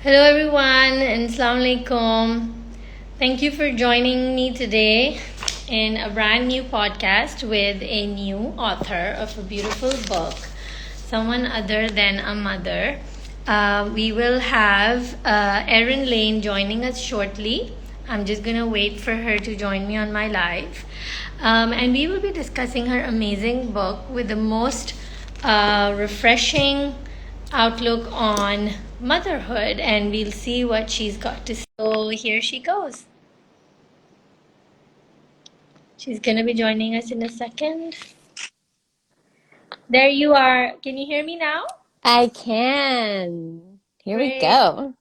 Hello everyone and Assalamu alaikum. Thank you for joining me today in a brand new podcast with a new author of a beautiful book, someone other than a mother. We will have Erin Lane joining us shortly. I'm just gonna wait for her to join me on my live. And we will be discussing her amazing book with the most refreshing outlook on motherhood, and we'll see what she's got to say. So here she goes. She's going to be joining us in a second. There you are. Can you hear me now? I can. Here we Great. go.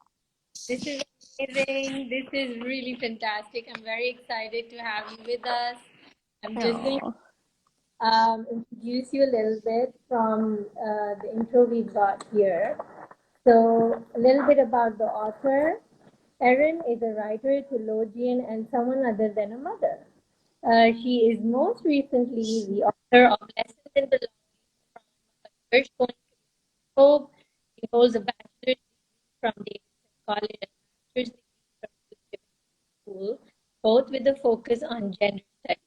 This is amazing. This is really fantastic. I'm very excited to have you with us. I'm just going Oh, to introduce you a little bit from the intro we've got here. So, a little bit about the author. Erin is a writer, theologian, and someone other than a mother. She is most recently the author of Lessons in Belonging from a Church-Going Hope. She holds a bachelor's degree from Davidson College and a master's degree from New School, both with a focus on gender studies.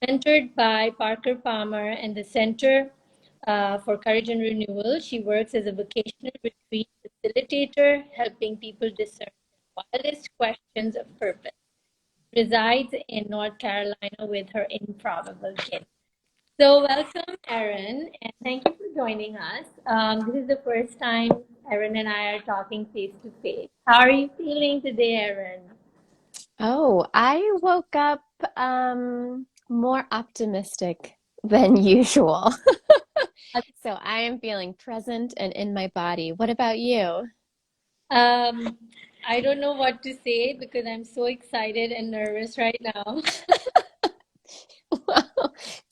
Mentored by Parker Palmer and the Center for Courage and Renewal, she works as a vocational retreat facilitator, helping people discern their wildest questions of purpose. Resides in North Carolina with her improbable kids. So, welcome, Erin, and thank you for joining us. This is the first time Erin and I are talking face to face. How are you feeling today, Erin? I woke up more optimistic than usual. So I am feeling present and in my body. What about you? Um, I don't know what to say because I'm so excited and nervous right now.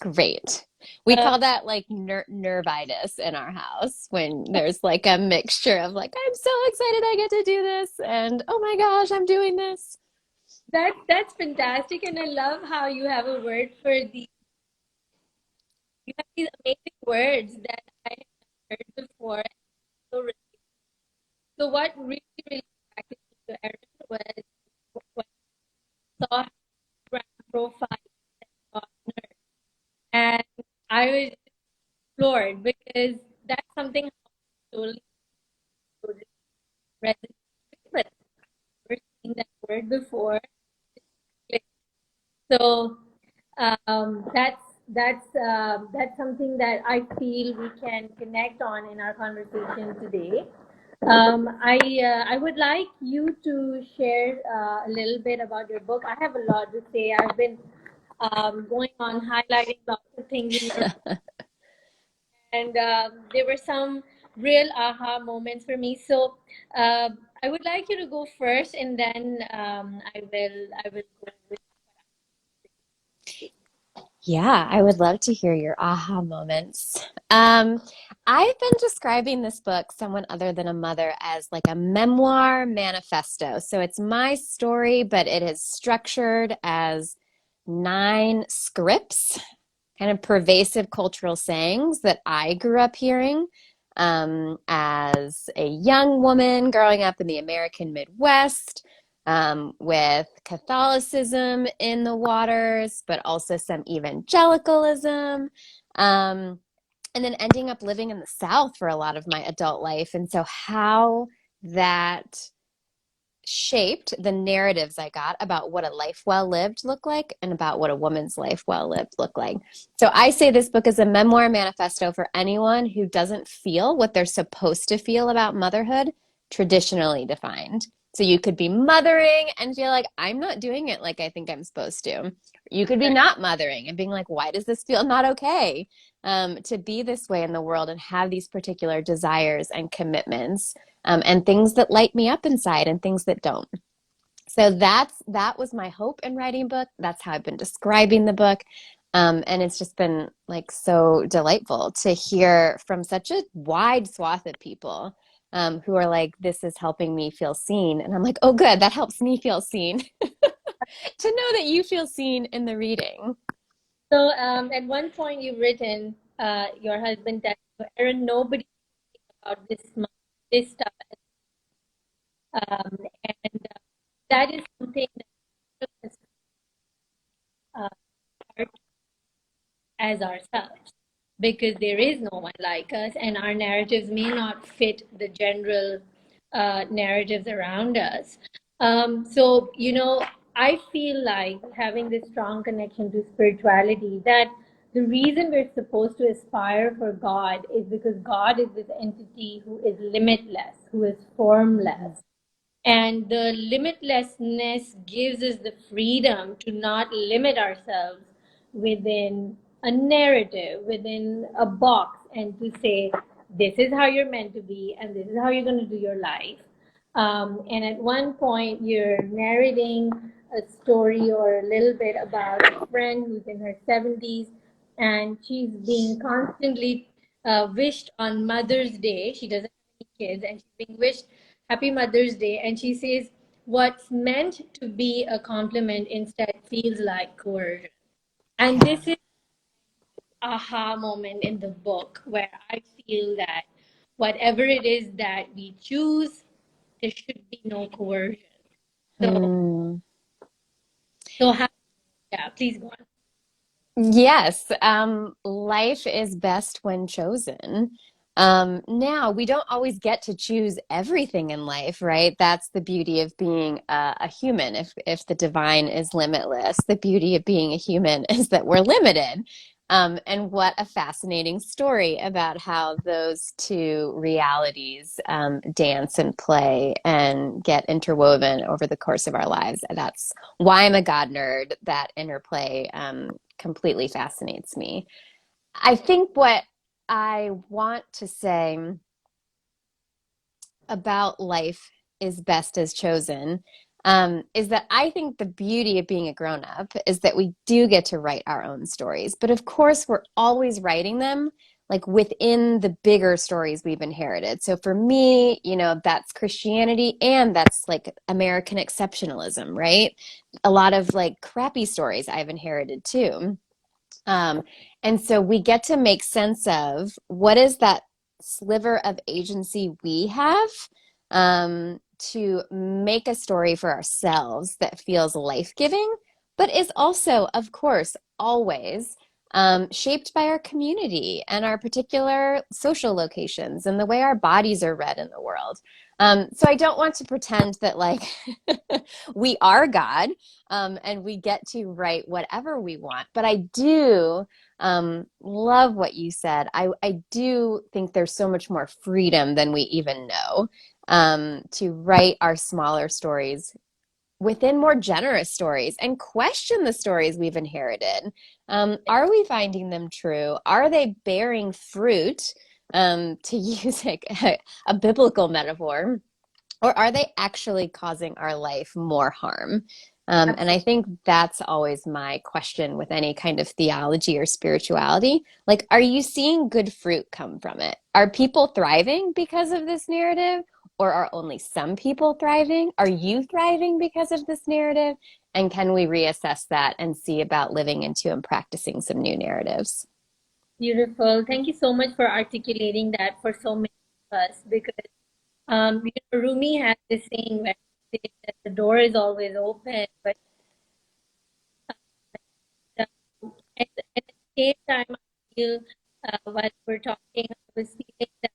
Great. We Uh, call that like nervitis in our house when there's like a mixture of like, I'm so excited I get to do this, and oh my gosh, I'm doing this. that's fantastic, and I love how you have a word for the. You have these amazing words that I have heard before. So, so what really attracted me to Erin was when I saw her Instagram profile on nurse, and I was floored because that's something I totally resonated with, but I've never seen that word before. So that's something that I feel we can connect on in our conversation today. I would like you to share a little bit about your book. I have a lot to say. I've been going on highlighting lots of things in your book, and there were some real aha moments for me. So I would like you to go first, and then I will go with. Yeah, I would love to hear your aha moments. Um, I've been describing this book, Someone Other Than a Mother, as like a memoir manifesto. So it's my story, but it is structured as nine scripts, kind of pervasive cultural sayings that I grew up hearing as a young woman growing up in the American Midwest, with Catholicism in the waters, but also some evangelicalism. Um, and then ending up living in the South for a lot of my adult life. And so, how that shaped the narratives I got about what a life well lived looked like and about what a woman's life well lived looked like. So I say this book is a memoir manifesto for anyone who doesn't feel what they're supposed to feel about motherhood traditionally defined. So you could be mothering and feel like I'm not doing it like I think I'm supposed to. You could be not mothering and being like, why does this feel not okay to be this way in the world and have these particular desires and commitments, and things that light me up inside and things that don't. So that was my hope in writing a book. That's how I've been describing the book. And it's just been like so delightful to hear from such a wide swath of people who are like, this is helping me feel seen. And I'm like, oh, good, that helps me feel seen to know that you feel seen in the reading. So at one point you've written, your husband that Erin, nobody about this stuff. Um, and that is something that is uh, as ourselves, because there is no one like us, and our narratives may not fit the general narratives around us. I feel like having this strong connection to spirituality, that the reason we're supposed to aspire for God is because God is this entity who is limitless, who is formless. And the limitlessness gives us the freedom to not limit ourselves within a narrative, within a box, and to say, this is how you're meant to be, and this is how you're going to do your life. And at one point, you're narrating a story or a little bit about a friend who's in her 70s, and she's being constantly wished on Mother's Day. She doesn't have any kids, and she's being wished Happy Mother's Day. And she says, what's meant to be a compliment instead feels like coercion. And Yeah. this is aha moment in the book where I feel that whatever it is that we choose, there should be no coercion. So, Hmm. so how, yeah, please go on. Yes, life is best when chosen. Now, we don't always get to choose everything in life, right? That's the beauty of being a human. If the divine is limitless, the beauty of being a human is that we're limited. And what a fascinating story about how those two realities dance and play and get interwoven over the course of our lives. That's why I'm a God nerd. That interplay completely fascinates me. I think what I want to say about life is best as chosen is that I think the beauty of being a grown up is that we do get to write our own stories. But of course, we're always writing them like within the bigger stories we've inherited. So for me, that's Christianity and that's like American exceptionalism, right? A lot of like crappy stories I've inherited too. Um, and so we get to make sense of what is that sliver of agency we have to make a story for ourselves that feels life-giving, but is also, of course, always shaped by our community and our particular social locations and the way our bodies are read in the world. So I don't want to pretend that like we are God and we get to write whatever we want. But I do love what you said. I do think there's so much more freedom than we even know to write our smaller stories within more generous stories and question the stories we've inherited. Are we finding them true? Are they bearing fruit? To use like a biblical metaphor, or are they actually causing our life more harm? And I Absolutely. think that's always my question with any kind of theology or spirituality. Like, are you seeing good fruit come from it? Are people thriving because of this narrative? Or are only some people thriving? Are you thriving because of this narrative? And can we reassess that and see about living into and practicing some new narratives? Beautiful. Thank you so much for articulating that for so many of us, because Rumi has this saying where he says that the door is always open, but at the same time, I feel while we're talking, I was feeling that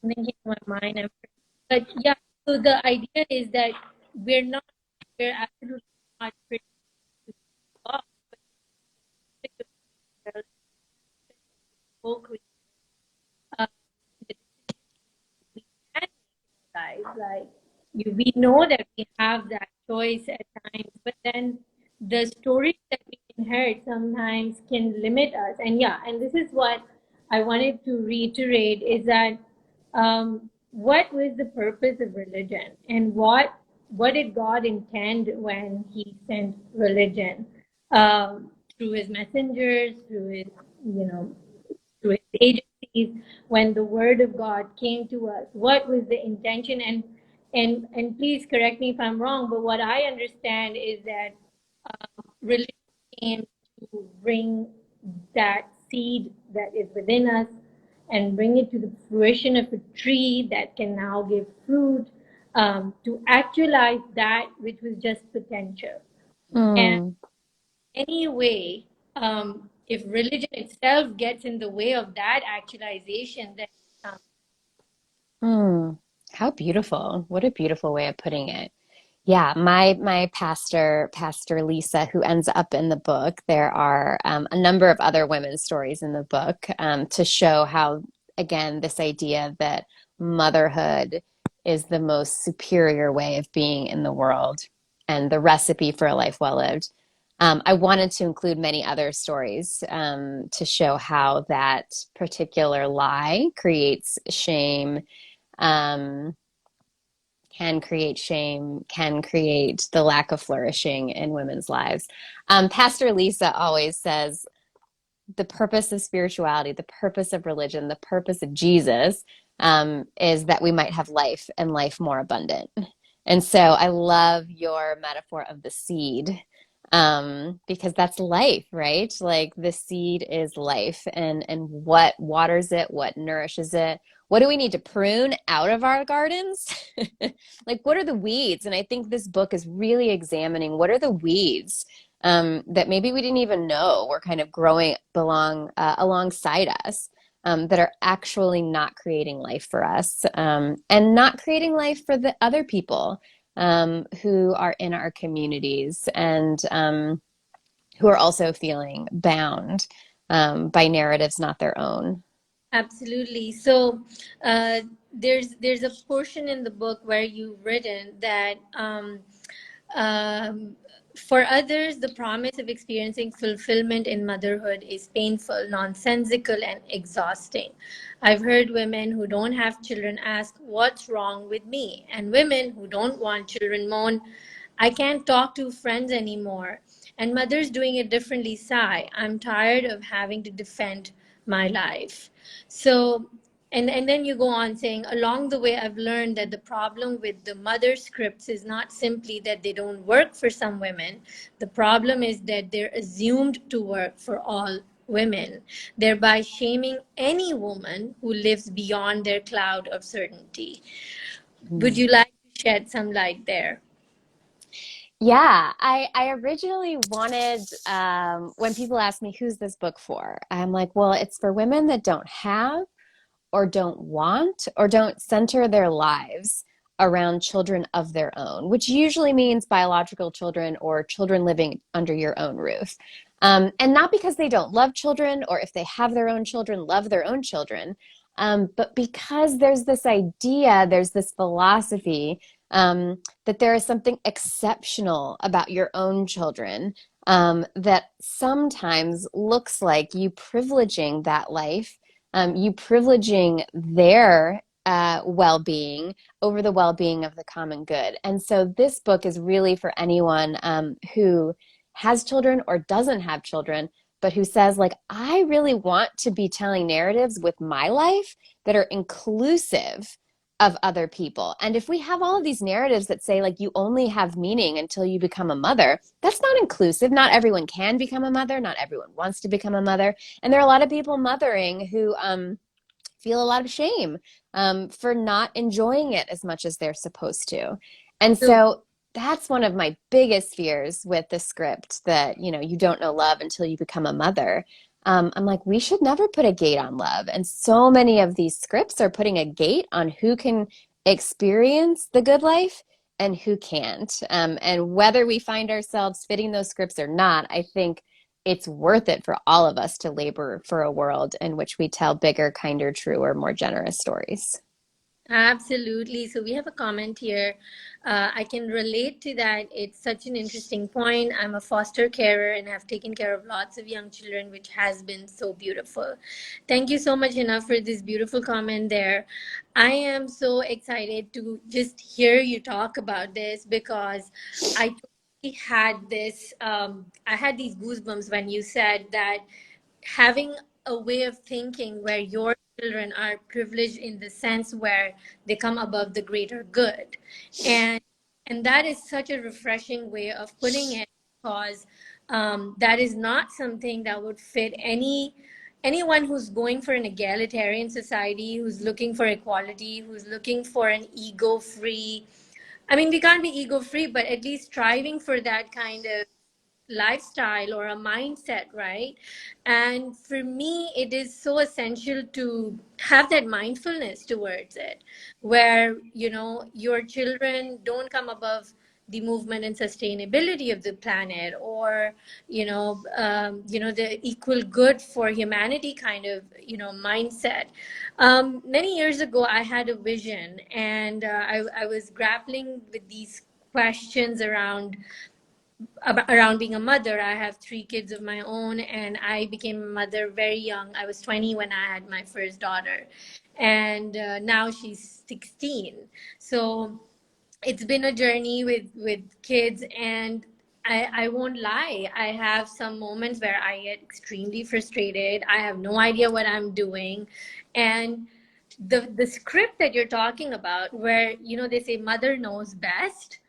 something came to my mind. But yeah, so the idea is that we're not, we're absolutely not free to walk, but we're uh, the decisions we can make in our lives. Like we know that we have that choice at times, but then the stories that we inherit sometimes can limit us. And yeah, and this is what I wanted to reiterate is that what was the purpose of religion, and what did God intend when He sent religion through His messengers, through His you know to its agencies when the word of God came to us? What was the intention? And please correct me if I'm wrong, but what I understand is that religion came to bring that seed that is within us and bring it to the fruition of a tree that can now give fruit. to actualize that which was just potential. And Mm, anyway, if religion itself gets in the way of that actualization, then mm. How beautiful. What a beautiful way of putting it. Yeah, my Pastor Lisa, who ends up in the book, there are a number of other women's stories in the book to show how, again, this idea that motherhood is the most superior way of being in the world and the recipe for a life well lived. I wanted to include many other stories to show how that particular lie creates shame. Um, can create shame, can create the lack of flourishing in women's lives. Pastor Lisa always says the purpose of spirituality, the purpose of religion, the purpose of Jesus is that we might have life and life more abundant. And so I love your metaphor of the seed because that's life, right? Like the seed is life, and what waters it, what nourishes it. What do we need to prune out of our gardens? Like, what are the weeds? And I think this book is really examining what are the weeds that maybe we didn't even know were kind of growing alongside us, that are actually not creating life for us, and not creating life for the other people who are in our communities and who are also feeling bound by narratives not their own. absolutely. So there's a portion in the book where you've written that um, for others, the promise of experiencing fulfillment in motherhood is painful, nonsensical, and exhausting. I've heard women who don't have children ask, "What's wrong with me?" And women who don't want children moan, "I can't talk to friends anymore." And mothers doing it differently sigh, "I'm tired of having to defend my life." So, and then you go on saying, along the way, I've learned that the problem with the mother scripts is not simply that they don't work for some women. The problem is that they're assumed to work for all women, thereby shaming any woman who lives beyond their cloud of certainty. Would Mm. you like to shed some light there? Yeah, I originally wanted, when people ask me, who's this book for? I'm like, well, it's for women that don't have or don't want or don't center their lives around children of their own, which usually means biological children or children living under your own roof. And not because they don't love children or if they have their own children, love their own children, but because there's this idea, there's this philosophy that there is something exceptional about your own children, that sometimes looks like you privileging that life, you privileging their well-being over the well-being of the common good. And so this book is really for anyone who has children or doesn't have children, but who says, like, I really want to be telling narratives with my life that are inclusive of other people. And if we have all of these narratives that say, like, you only have meaning until you become a mother, that's not inclusive. Not everyone can become a mother. Not everyone wants to become a mother. And there are a lot of people mothering who feel a lot of shame for not enjoying it as much as they're supposed to. And So, so that's one of my biggest fears with the script that, you know, you don't know love until you become a mother. I'm like, we should never put a gate on love. And so many of these scripts are putting a gate on who can experience the good life and who can't. And whether we find ourselves fitting those scripts or not, I think it's worth it for all of us to labor for a world in which we tell bigger, kinder, truer, more generous stories. absolutely. So we have a comment here. I can relate to that. It's such an interesting point. I'm a foster carer and have taken care of lots of young children, which has been so beautiful. Thank you so much, enough for this beautiful comment there. I am so excited to just hear you talk about this because I totally had this. I had these goosebumps when you said that having a way of thinking where your children are privileged in the sense where they come above the greater good, and that is such a refreshing way of putting it, because that is not something that would fit anyone who's going for an egalitarian society, who's looking for equality, who's looking for an ego free I mean, we can't be ego free, but at least striving for that kind of lifestyle or a mindset, right? And for me, it is so essential to have that mindfulness towards it, where, your children don't come above the movement and sustainability of the planet, or the equal good for humanity kind of mindset. Many years ago, I had a vision, and I was grappling with these questions around being a mother. I have three kids of my own, and I became a mother very young. I was 20 when I had my first daughter, and now she's 16. So it's been a journey with kids, and I won't lie. I have some moments where I get extremely frustrated. I have no idea what I'm doing, and the script that you're talking about, where they say mother knows best,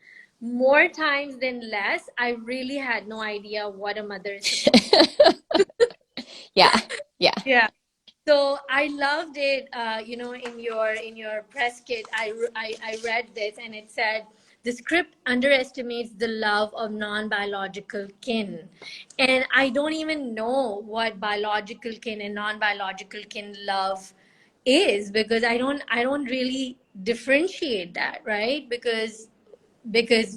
more times than less, I really had no idea what a mother is supposed to. Yeah, yeah. Yeah. So I loved it. In your press kit, I read this, and it said the script underestimates the love of non-biological kin, and I don't even know what biological kin and non-biological kin love is, because I don't really differentiate that, right? Because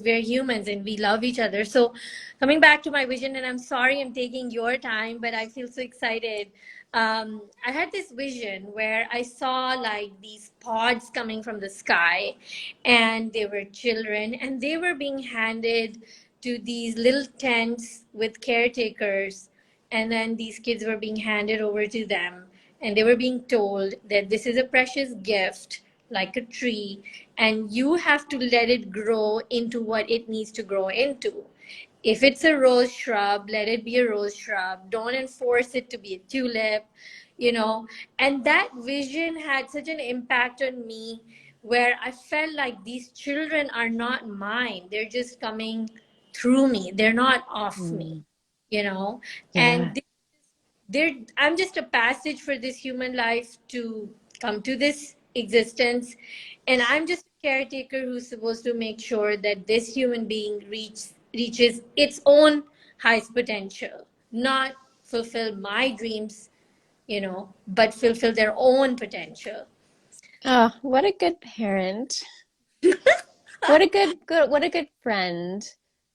we're humans and we love each other. So, coming back to my vision, and I'm sorry I'm taking your time, but I feel so excited. I had this vision where I saw like these pods coming from the sky, and they were children, and they were being handed to these little tents with caretakers, and then these kids were being handed over to them, and they were being told that this is a precious gift, like a tree, and you have to let it grow into what it needs to grow into. If it's a rose shrub, let it be a rose shrub. Don't enforce it to be a tulip, you know. And that vision had such an impact on me, where I felt like these children are not mine. They're just coming through me, they're not off me, Mm, you know. yeah. And I'm just a passage for this human life to come to this existence, and I'm just a caretaker who's supposed to make sure that this human being reaches its own highest potential, not fulfill my dreams, but fulfill their own potential. Oh, what a good parent. What a good friend.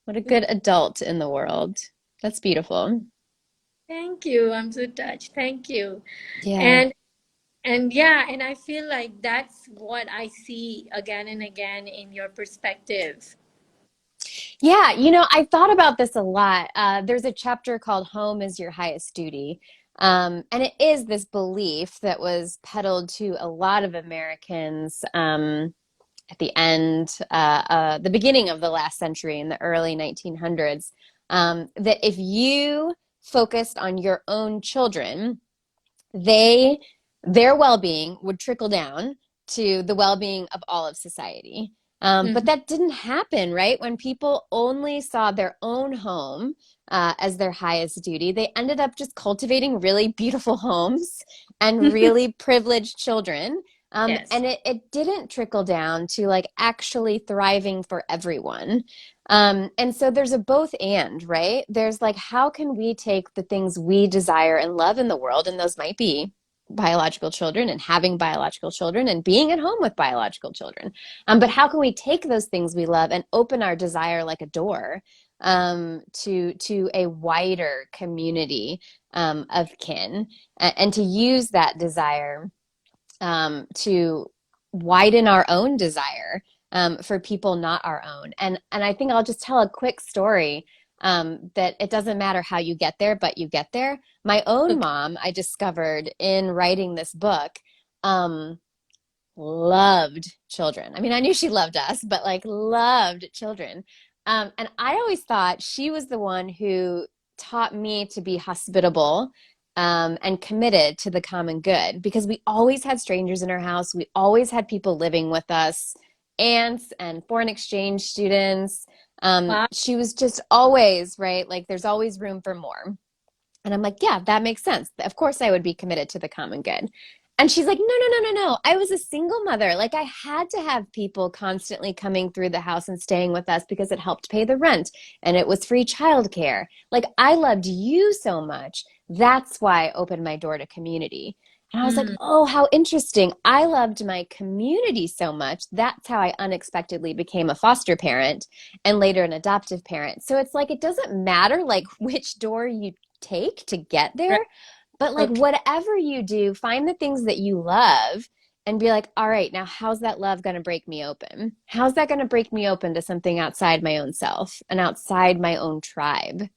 What a good adult in the world. That's beautiful. Thank you, I'm so touched. Thank you. Yeah. And yeah, and I feel like that's what I see again and again in your perspective. Yeah, I thought about this a lot. There's a chapter called Home is Your Highest Duty. And it is this belief that was peddled to a lot of Americans at the beginning of the last century in the early 1900s, that if you focused on your own children, they their well-being would trickle down to the well-being of all of society. But Mhm. that didn't happen, right? When people only saw their own home as their highest duty, they ended up just cultivating really beautiful homes and really privileged children. Yes. And it didn't trickle down to like actually thriving for everyone. And so there's a both and, right? There's like, how can we take the things we desire and love in the world, and those might be biological children and having biological children and being at home with biological children. But how can we take those things we love and open our desire like a door to a wider community of kin, and to use that desire to widen our own desire for people not our own. And I think I'll just tell a quick story, that it doesn't matter how you get there, but you get there. My own Okay. mom, I discovered in writing this book, um, loved children. I mean, I knew she loved us, but like loved children. And I always thought she was the one who taught me to be hospitable, and committed to the common good, because we always had strangers in our house. We always had people living with us, aunts and foreign exchange students. Wow. She was just always, right? Like there's always room for more. And I'm like, yeah, that makes sense. Of course, I would be committed to the common good. And she's like, no, no, no, no, no. I was a single mother. Like, I had to have people constantly coming through the house and staying with us because it helped pay the rent and it was free childcare. Like, I loved you so much. That's why I opened my door to community. And I was like, Mm. oh, how interesting. I loved my community so much. That's how I unexpectedly became a foster parent and later an adoptive parent. So it's like, it doesn't matter like which door you take to get Right. there, but like Okay. whatever you do, find the things that you love and be like, all right, now how's that love going to break me open? How's that going to break me open to something outside my own self and outside my own tribe?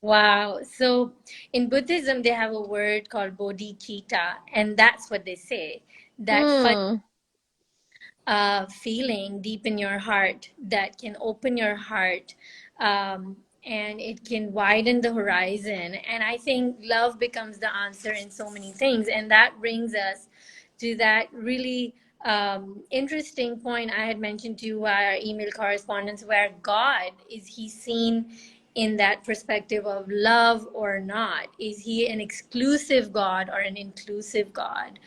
Wow. So in Buddhism, they have a word called bodhicitta, and that's what they say. That Mm, feeling deep in your heart that can open your heart, and it can widen the horizon. And I think love becomes the answer in so many things. And that brings us to that really interesting point I had mentioned to you via our email correspondence, where God, is he seen in that perspective of love or not? Is he an exclusive God or an inclusive God?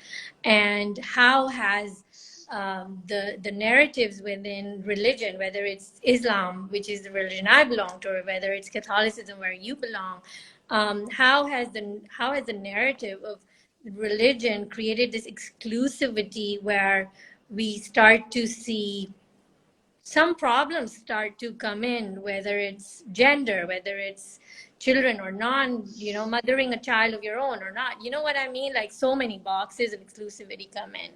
And how has the narratives within religion, whether it's Islam, which is the religion I belong to, or whether it's Catholicism, where you belong, how has the narrative of religion created this exclusivity where we start to see some problems start to come in, whether it's gender, whether it's children or non, mothering a child of your own or not. You know what I mean? Like so many boxes of exclusivity come in.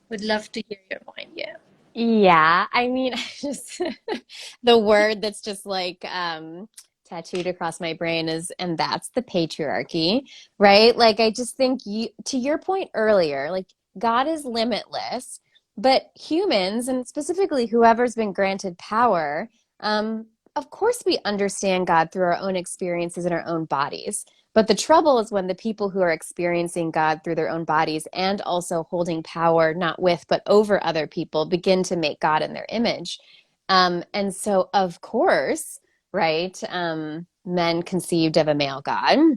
Would love to hear your point. Yeah. yeah, I mean, just the word that's just like tattooed across my brain is, and that's the patriarchy, right? Like, I just think you, to your point earlier, like, God is limitless, but humans, and specifically whoever's been granted power, um, of course, we understand God through our own experiences in our own bodies. But the trouble is when the people who are experiencing God through their own bodies and also holding power, not with, but over other people, begin to make God in their image. And so, of course, right, men conceived of a male God, Yeah.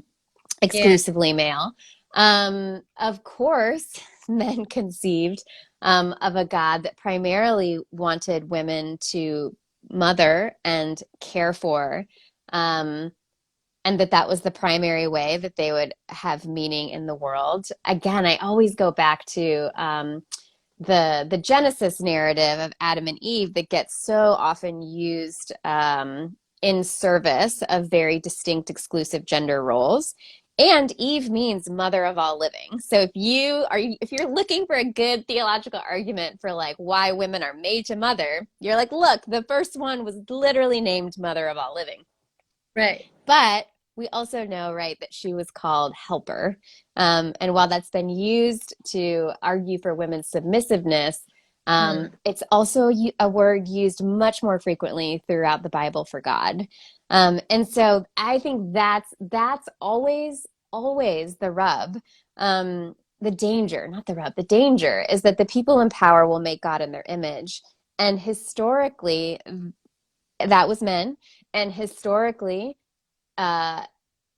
exclusively male. Of course, men conceived of a God that primarily wanted women to mother and care for. Um, and that was the primary way that they would have meaning in the world. Again, I always go back to the Genesis narrative of Adam and Eve that gets so often used in service of very distinct, exclusive gender roles. And Eve means mother of all living. So if you're looking for a good theological argument for like why women are made to mother, you're like, look, the first one was literally named mother of all living. Right. But we also know, right, that she was called helper. And while that's been used to argue for women's submissiveness, Mm. it's also a word used much more frequently throughout the Bible for God. And so I think that's always the rub. The danger, not the rub, the danger is that the people in power will make God in their image. And historically, that was men. And historically, uh,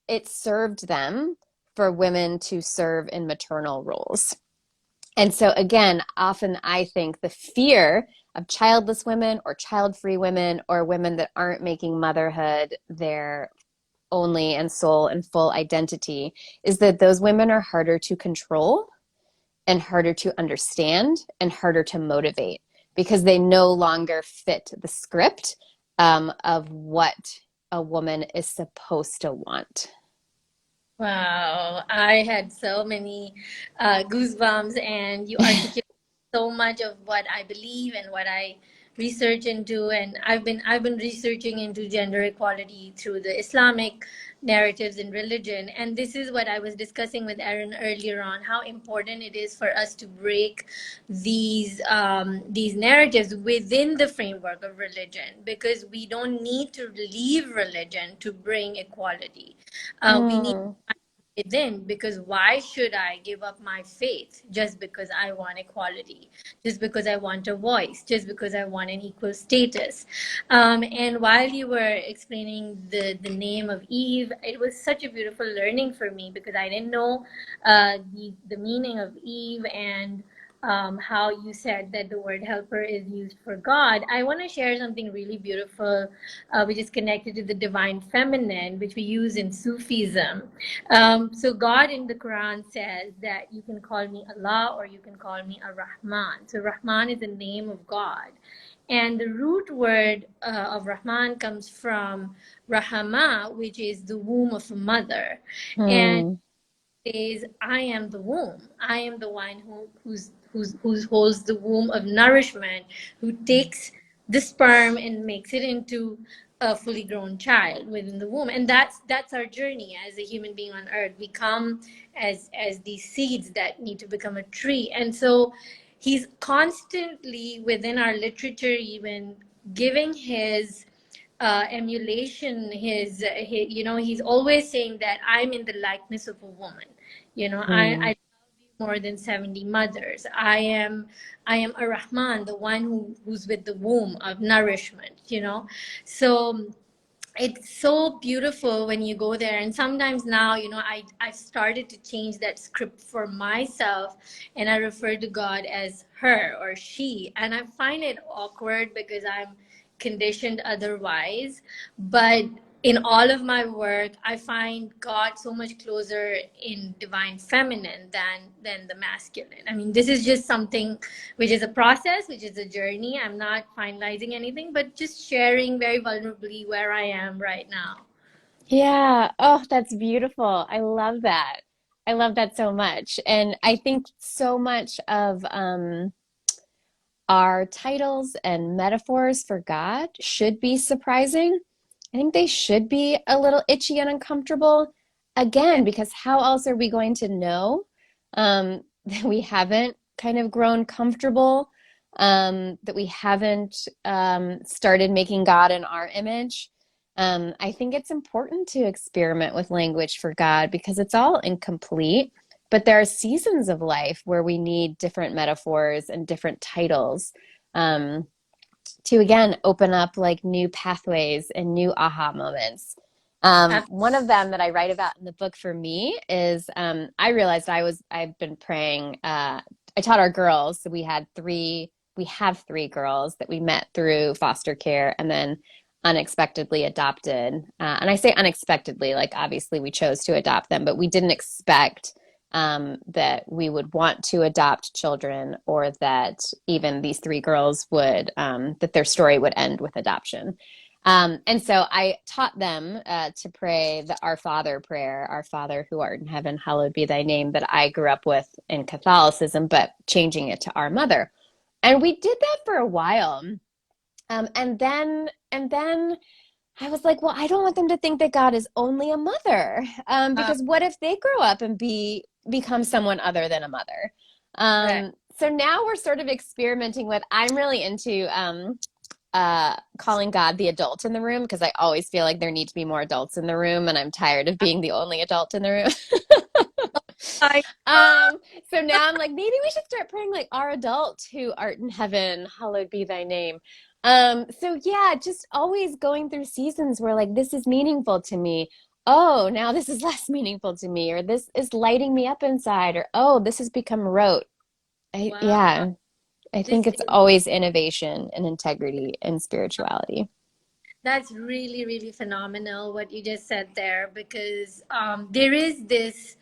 it served them for women to serve in maternal roles. And so, again, often I think the fear of childless women or child free women or women that aren't making motherhood their only and sole and full identity is that those women are harder to control and harder to understand and harder to motivate because they no longer fit the script of what a woman is supposed to want. Wow, I had so many goosebumps, and you articulate so much of what I believe and what I research into. And I've been researching into gender equality through the Islamic narratives in religion. And this is what I was discussing with Erin earlier on: how important it is for us to break these narratives within the framework of religion, because we don't need to leave religion to bring equality. We need Mm. within, because why should I give up my faith just because I want equality, just because I want a voice, just because I want an equal status? And while you were explaining the name of Eve, it was such a beautiful learning for me, because I didn't know the meaning of Eve, and how you said that the word helper is used for God. I want to share something really beautiful, which is connected to the divine feminine, which we use in Sufism. So God in the Quran says that you can call me Allah or you can call me Ar-Rahman. So Rahman is the name of God. And the root word of Rahman comes from Rahama, which is the womb of a mother. And Hmm. says, I am the womb. I am the one who holds the womb of nourishment, who takes the sperm and makes it into a fully grown child within the womb. And that's our journey as a human being on earth. We come as these seeds that need to become a tree. And so he's constantly within our literature, even giving his emulation, he's always saying that I'm in the likeness of a woman. I Hmm. love you more than 70 mothers. I am a Rahman, the one who's with the womb of nourishment. So it's so beautiful when you go there. And sometimes now, I've started to change that script for myself, and I refer to God as her or she, and I find it awkward because I'm conditioned otherwise. But in all of my work, I find God so much closer in divine feminine than the masculine. I mean, this is just something which is a process, which is a journey. I'm not finalizing anything, but just sharing very vulnerably where I am right now. Yeah. Oh, that's beautiful. I love that. I love that so much. And I think so much of our titles and metaphors for God should be surprising. I think they should be a little itchy and uncomfortable. Again, Yeah, because how else are we going to know that we haven't kind of grown comfortable, that we haven't started making God in our image? I think it's important to experiment with language for God because it's all incomplete. But there are seasons of life where we need different metaphors and different titles. Um, to again open up like new pathways and new aha moments. ab- One of them that I write about in the book for me is I realized I've been praying. I taught our girls, so we have three girls that we met through foster care and then unexpectedly adopted. And I say unexpectedly, like obviously we chose to adopt them, but we didn't expect that we would want to adopt children or that even these three girls would, that their story would end with adoption. And so I taught them to pray the Our Father prayer, Our Father who art in heaven, hallowed be thy name, that I grew up with in Catholicism, but changing it to Our Mother. And we did that for a while. And then I was like, well, I don't want them to think that God is only a mother. uh, Because what if they grow up and become someone other than a mother? right. So now we're sort of experimenting with, I'm really into calling God the adult in the room because I always feel like there need to be more adults in the room, and I'm tired of being the only adult in the room. I, Um, so now I'm like, maybe we should start praying like our adult who art in heaven, hallowed be thy name. So yeah, just always going through seasons where like this is meaningful to me. Oh, now this is less meaningful to me, or this is lighting me up inside, or oh, this has become rote. wow. Yeah, I This think it's always innovation and integrity and spirituality. That's really, really phenomenal what you just said there, because there is this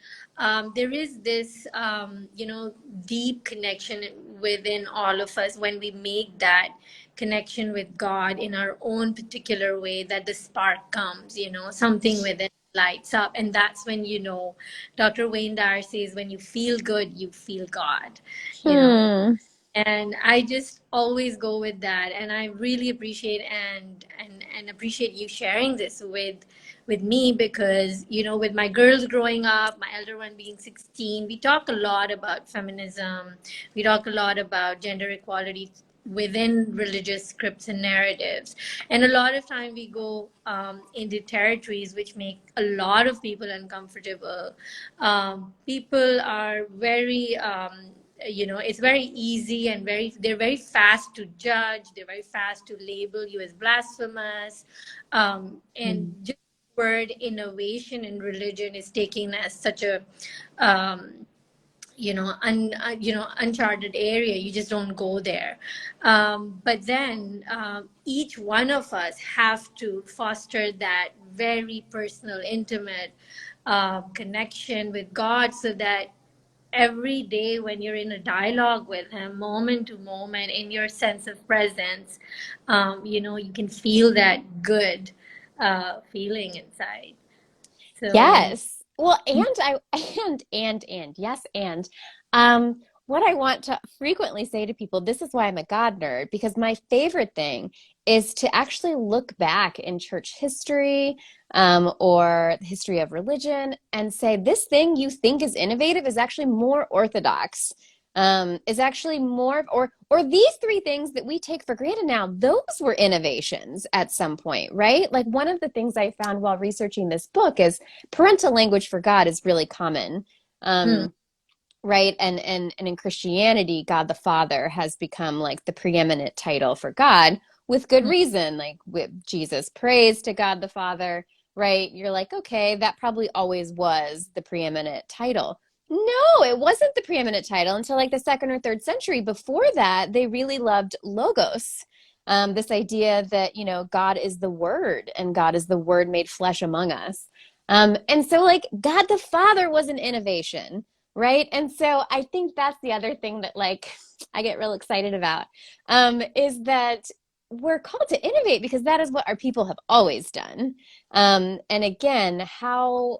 deep connection within all of us when we make that connection with God in our own particular way, that the spark comes, something within lights up. And that's when, Dr. Wayne Dyer says, when you feel good, you feel God, you know. Hmm. And I just always go with that, and I really appreciate and appreciate you sharing this with me, because with my girls growing up, my elder one being 16, we talk a lot about feminism, we talk a lot about gender equality within religious scripts and narratives. And a lot of time we go into territories which make a lot of people uncomfortable. People are very, it's very easy and they're very fast to judge, they're very fast to label you as blasphemous. And just the word innovation in religion is taken as such a um, uncharted area. You just don't go there. But then each one of us have to foster that very personal, intimate connection with God, so that every day when you're in a dialogue with him, moment to moment, in your sense of presence, you can feel that good feeling inside. So Yes. Well, and yes, what I want to frequently say to people, this is why I'm a God nerd, because my favorite thing is to actually look back in church history, or the history of religion and say, this thing you think is innovative is actually more orthodox, is actually more, or these three things that we take for granted now, those were innovations at some point, right? Like one of the things I found while researching this book is parental language for God is really common. mm, Right. And in Christianity, God the Father has become like the preeminent title for God with good mm, reason. Like with Jesus prays to God the Father, right? You're like, okay, that probably always was the preeminent title. No, it wasn't the preeminent title until like the second or third century. Before that, they really loved logos. This idea that, God is the Word and God is the Word made flesh among us. And so, like, God the Father was an innovation, right? And so I think that's the other thing that like I get real excited about, is that we're called to innovate because that is what our people have always done. And again, how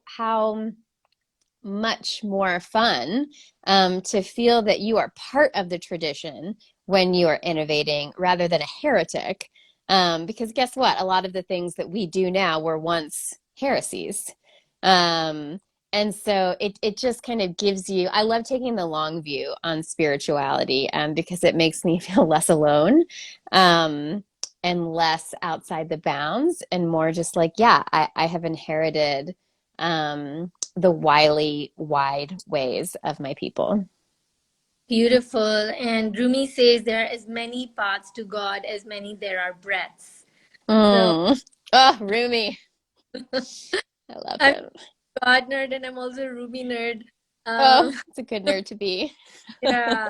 much more fun, to feel that you are part of the tradition when you are innovating rather than a heretic. Because guess what? A lot of the things that we do now were once heresies. Um, and so it just kind of gives you, I love taking the long view on spirituality, because it makes me feel less alone, and less outside the bounds and more just like, yeah, I have inherited, the wily, wide ways of my people. beautiful. And Rumi says there are as many paths to God as many there are breaths. So Oh, Rumi. I love I'm him. a God nerd and I'm also a Rumi nerd. Oh, Um, it's a good nerd to be. yeah,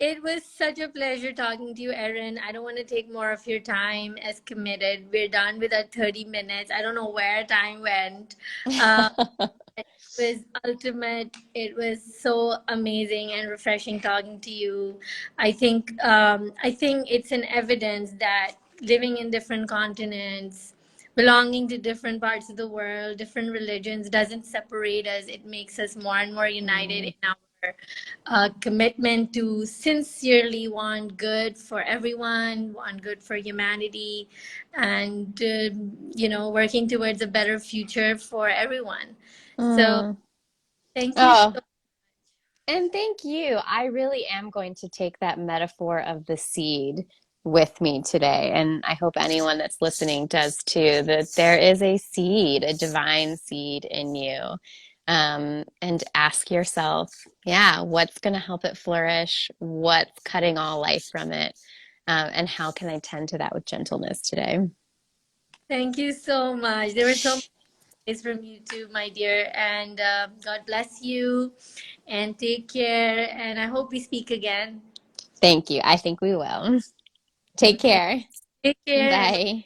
it was such a pleasure talking to you, Erin. I don't want to take more of your time as committed. We're done with our 30 minutes. I don't know where time went. Uh, It was ultimate. It was so amazing and refreshing talking to you. I think it's an evidence that living in different continents, belonging to different parts of the world, different religions doesn't separate us. It makes us more and more united Mm, in our commitment to sincerely want good for everyone, want good for humanity, and working towards a better future for everyone. So mm. thank you Oh, so. and thank you. I really am going to take that metaphor of the seed with me today. And I hope anyone that's listening does too, that there is a seed, a divine seed in you. And ask yourself, yeah, what's going to help it flourish? What's cutting all life from it? And how can I tend to that with gentleness today? Thank you so much. There were so many things from you too, my dear. And God bless you and take care. And I hope we speak again. Thank you. I think we will. Take Okay. care. Take care and Bye.